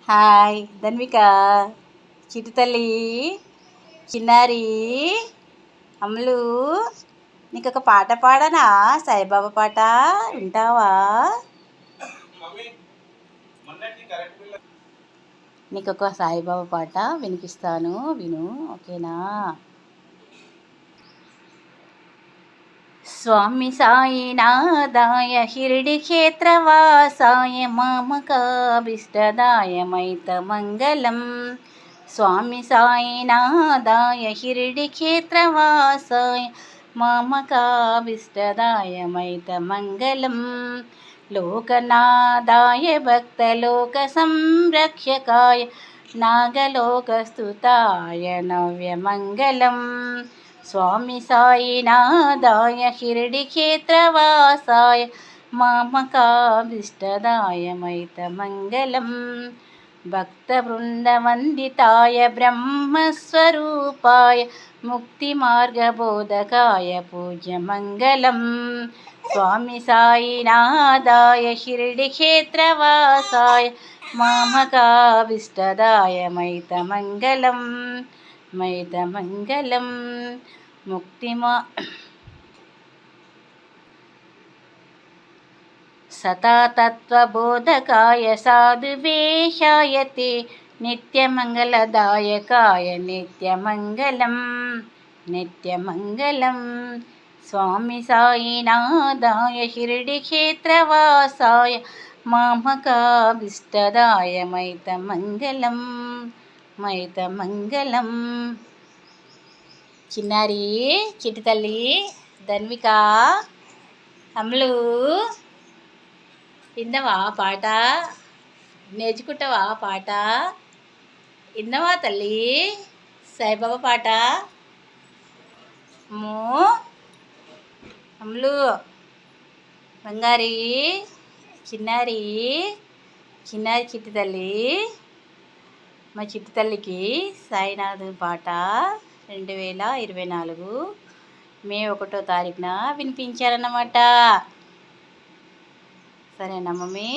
Hi Dhanvika, Chitti తల్లి, చిన్నారి, అమ్ములు, నీకు ఒక పాట పాడనా? సాయిబాబా పాట వింటావా? నీకు ఒక సాయిబాబా పాట వినిపిస్తాను, విను, ఓకేనా? స్వామి సాయినాథాయ షిరిడి క్షేత్రవాసాయ మామకాభిష్టదాయ మైతమంగళం. స్వామి సాయినాథాయ షిరిడి క్షేత్రవాసాయ మామకాభిష్టదాయ మైతమంగళం. లోకనాథాయ భక్తలోక సంరక్షకాయ నాగలోకస్తుతాయ నవ్యమంగళం. స్వామి సాయినాథాయ షిరిడి క్షేత్రవాసాయ మామకాభిష్టదాయ మైతమంగళం. భక్తవృందవందితాయ బ్రహ్మస్వరూపాయ ముక్తిమార్గబోధకాయ పూజ్యమంగళం. స్వామి సాయినాథాయ షిరిడి క్షేత్రవాసాయ మామకాభిష్టదాయ మైతమంగళం. మైతమంగళం. సతాతత్వబోధకాయ సాధువేషాయ తే నిత్యమంగళదాయకాయ నిత్యమంగళం. నిత్యమంగళం. స్వామి సాయినాథాయ షిరిడి క్షేత్రవాసాయ మామకాభిష్టదాయ మైతమంగళం. మైతమంగళం. చిన్నారి, చిటి తల్లి, ధన్విక, అమ్ములు, విన్నవా పాట? నేర్చుకుంటావా పాట? విన్నవా తల్లి సాయిబాబా పాట? అమ్ములు, బంగారి, చిన్నారి, చిన్నారి చిట్టి తల్లి, మా చిట్టి తల్లికి సాయినాథుని పాట 2024 మే 1వ తారీఖున వినిపించారన్నమాట. సరేనా మమ్మీ?